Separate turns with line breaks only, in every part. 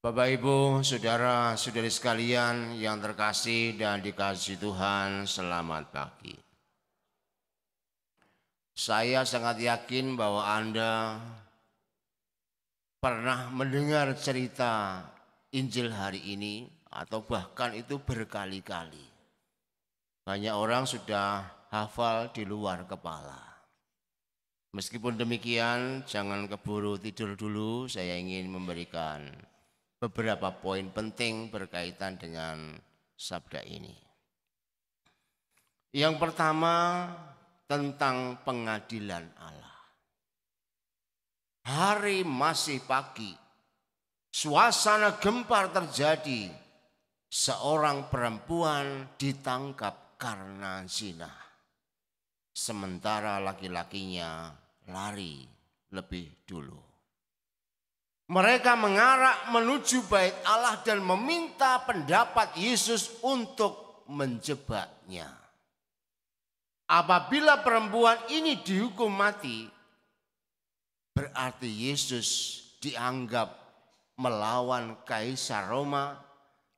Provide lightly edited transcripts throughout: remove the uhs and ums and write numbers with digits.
Bapak, Ibu, saudara-saudari sekalian yang terkasih dan dikasihi Tuhan, selamat pagi. Saya sangat yakin bahwa Anda pernah mendengar cerita Injil hari ini atau bahkan itu berkali-kali. Banyak orang sudah hafal di luar kepala. Meskipun demikian, jangan keburu tidur dulu, saya ingin memberikan beberapa poin penting berkaitan dengan sabda ini. Yang pertama tentang pengadilan Allah. Hari masih pagi, suasana gempar terjadi. Seorang perempuan ditangkap karena zina. Sementara laki-lakinya lari lebih dulu. Mereka mengarah menuju bait Allah dan meminta pendapat Yesus untuk menjebaknya. Apabila perempuan ini dihukum mati, berarti Yesus dianggap melawan Kaisar Roma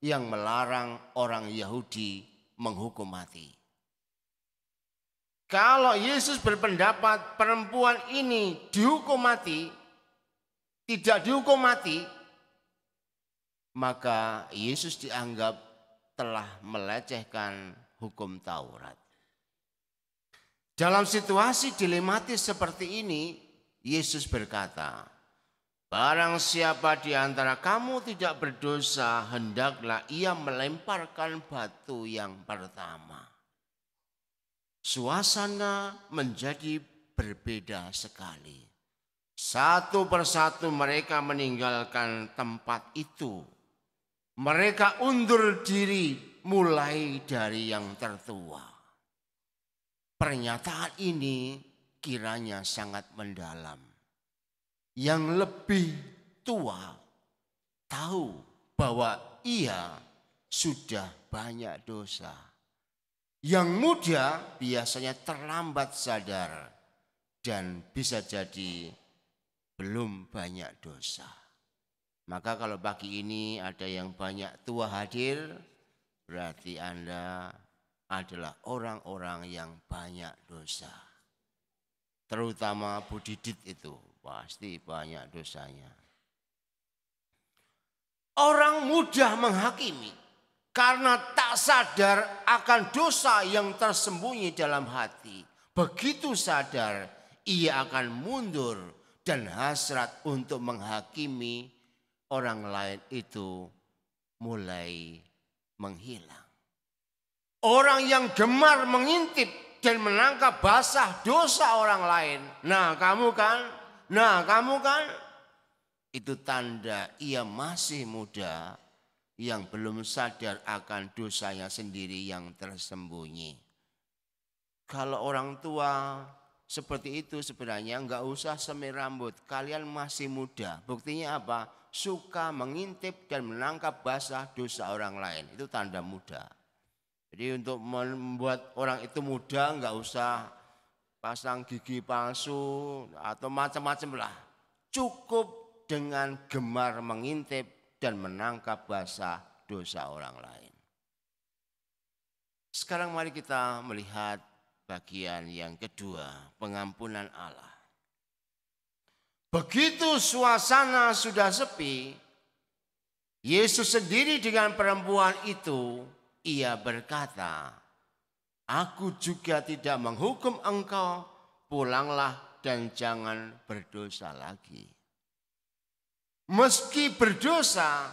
yang melarang orang Yahudi menghukum mati. Kalau Yesus berpendapat perempuan ini dihukum mati, tidak dihukum mati, maka Yesus dianggap telah melecehkan hukum Taurat. Dalam situasi dilematis seperti ini, Yesus berkata, "Barang siapa di antara kamu tidak berdosa, hendaklah ia melemparkan batu yang pertama." Suasana menjadi berbeda sekali. Satu persatu mereka meninggalkan tempat itu. Mereka undur diri mulai dari yang tertua. Pernyataan ini kiranya sangat mendalam. Yang lebih tua tahu bahwa ia sudah banyak dosa. Yang muda biasanya terlambat sadar dan bisa jadi belum banyak dosa. Maka kalau pagi ini ada yang banyak tua hadir, berarti Anda adalah orang-orang yang banyak dosa. Terutama Bu Didit itu pasti banyak dosanya. Orang mudah menghakimi karena tak sadar akan dosa yang tersembunyi dalam hati. Begitu sadar, ia akan mundur dan hasrat untuk menghakimi orang lain itu mulai menghilang. Orang yang gemar mengintip dan menangkap basah dosa orang lain. Nah kamu kan, itu tanda ia masih muda yang belum sadar akan dosanya sendiri yang tersembunyi. Kalau orang tua seperti itu sebenarnya enggak usah semir rambut. Kalian masih muda. Buktinya apa? Suka mengintip dan menangkap basah dosa orang lain. Itu tanda muda. Jadi untuk membuat orang itu muda enggak usah pasang gigi palsu atau macam-macam lah. Cukup dengan gemar mengintip dan menangkap basah dosa orang lain. Sekarang mari kita melihat bagian yang kedua, pengampunan Allah. Begitu suasana sudah sepi, Yesus sendiri dengan perempuan itu, ia berkata, "Aku juga tidak menghukum engkau, pulanglah dan jangan berdosa lagi." Meski berdosa,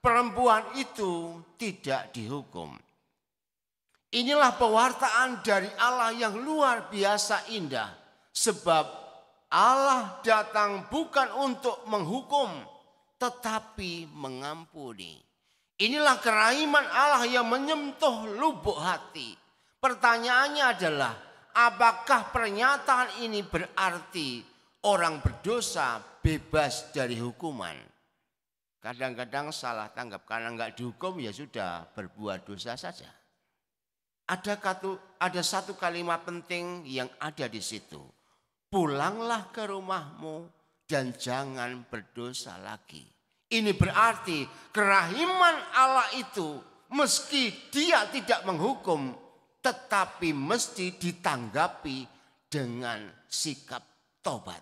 perempuan itu tidak dihukum. Inilah pewartaan dari Allah yang luar biasa indah. Sebab Allah datang bukan untuk menghukum, tetapi mengampuni. Inilah kerahiman Allah yang menyentuh lubuk hati. Pertanyaannya adalah, apakah pernyataan ini berarti orang berdosa bebas dari hukuman? Kadang-kadang salah tanggap, karena enggak dihukum ya sudah berbuat dosa saja. Ada satu kalimat penting yang ada di situ. Pulanglah ke rumahmu dan jangan berdosa lagi. Ini berarti kerahiman Allah itu meski dia tidak menghukum, tetapi mesti ditanggapi dengan sikap tobat.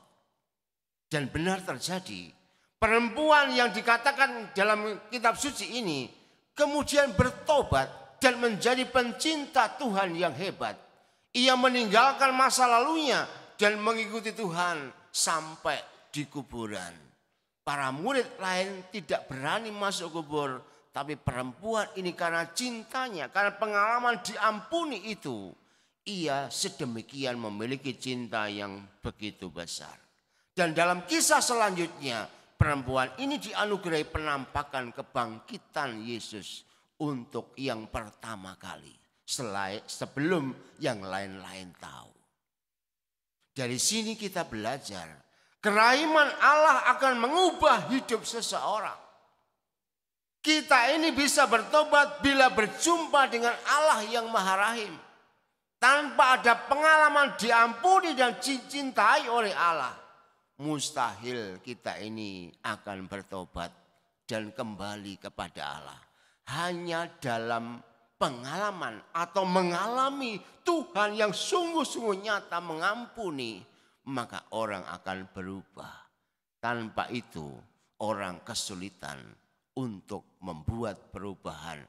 Dan benar terjadi, perempuan yang dikatakan dalam kitab suci ini kemudian bertobat dan menjadi pencinta Tuhan yang hebat. Ia meninggalkan masa lalunya dan mengikuti Tuhan sampai di kuburan. Para murid lain tidak berani masuk kubur, tapi perempuan ini karena cintanya, karena pengalaman diampuni itu, ia sedemikian memiliki cinta yang begitu besar. Dan dalam kisah selanjutnya, perempuan ini dianugerahi penampakan kebangkitan Yesus untuk yang pertama kali, sebelum yang lain-lain tahu. Dari sini kita belajar, kerahiman Allah akan mengubah hidup seseorang. Kita ini bisa bertobat bila berjumpa dengan Allah yang Maha Rahim. Tanpa ada pengalaman diampuni dan dicintai oleh Allah, mustahil kita ini akan bertobat dan kembali kepada Allah. Hanya dalam pengalaman atau mengalami Tuhan yang sungguh-sungguh nyata mengampuni, maka orang akan berubah. Tanpa itu orang kesulitan untuk membuat perubahan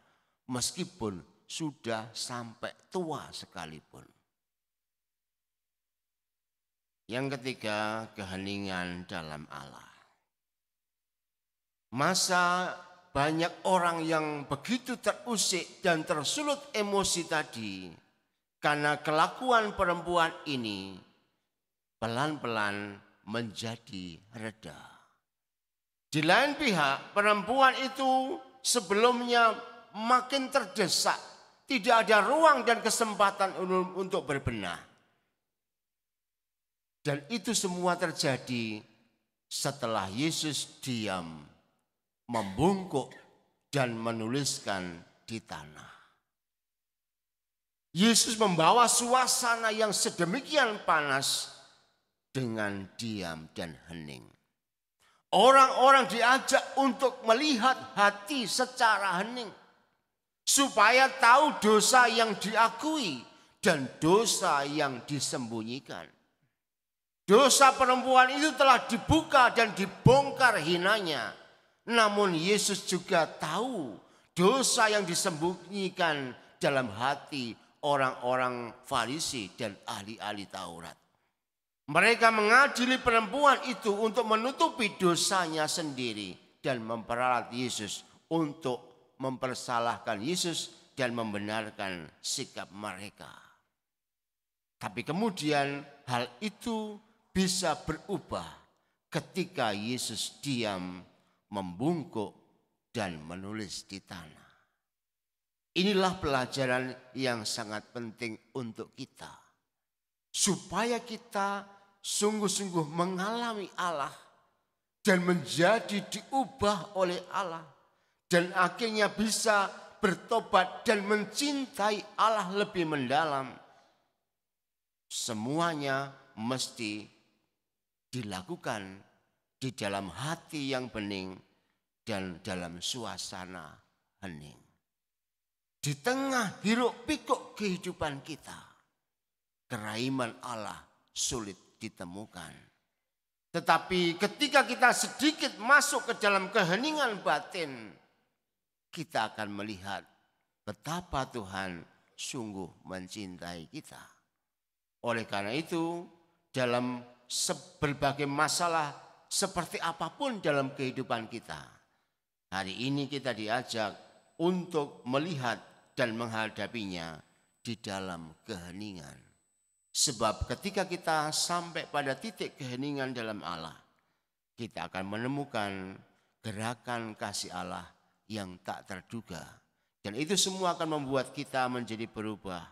meskipun sudah sampai tua sekalipun. Yang ketiga, keheningan dalam Allah. Masa banyak orang yang begitu terusik dan tersulut emosi tadi karena kelakuan perempuan ini pelan-pelan menjadi reda. Di lain pihak, perempuan itu sebelumnya makin terdesak, tidak ada ruang dan kesempatan untuk berbenah. Dan itu semua terjadi setelah Yesus diam, membungkuk dan menuliskan di tanah. Yesus membawa suasana yang sedemikian panas dengan diam dan hening. Orang-orang diajak untuk melihat hati secara hening, supaya tahu dosa yang diakui dan dosa yang disembunyikan. Dosa perempuan itu telah dibuka dan dibongkar hinanya. Namun Yesus juga tahu dosa yang disembunyikan dalam hati orang-orang Farisi dan ahli-ahli Taurat. Mereka mengadili perempuan itu untuk menutupi dosanya sendiri dan memperalat Yesus untuk mempersalahkan Yesus dan membenarkan sikap mereka. Tapi kemudian hal itu bisa berubah ketika Yesus diam, membungkuk dan menulis di tanah. Inilah pelajaran yang sangat penting untuk kita. Supaya kita sungguh-sungguh mengalami Allah dan menjadi diubah oleh Allah. Dan akhirnya bisa bertobat dan mencintai Allah lebih mendalam. Semuanya mesti dilakukan di dalam hati yang bening dan dalam suasana hening. Di tengah hiruk pikuk kehidupan kita, kerahiman Allah sulit ditemukan. Tetapi ketika kita sedikit masuk ke dalam keheningan batin, kita akan melihat betapa Tuhan sungguh mencintai kita. Oleh karena itu, dalam berbagai masalah seperti apapun dalam kehidupan kita, hari ini kita diajak untuk melihat dan menghadapinya di dalam keheningan. Sebab ketika kita sampai pada titik keheningan dalam Allah, kita akan menemukan gerakan kasih Allah yang tak terduga. Dan itu semua akan membuat kita menjadi berubah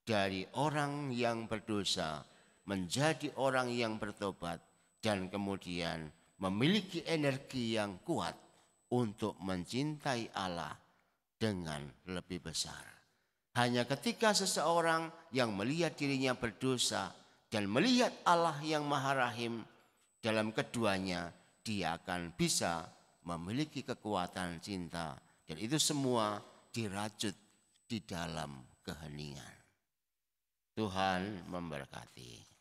dari orang yang berdosa menjadi orang yang bertobat dan kemudian memiliki energi yang kuat untuk mencintai Allah dengan lebih besar. Hanya ketika seseorang yang melihat dirinya berdosa dan melihat Allah yang Maha Rahim dalam keduanya, dia akan bisa memiliki kekuatan cinta. Dan itu semua dirajut di dalam keheningan. Tuhan memberkati.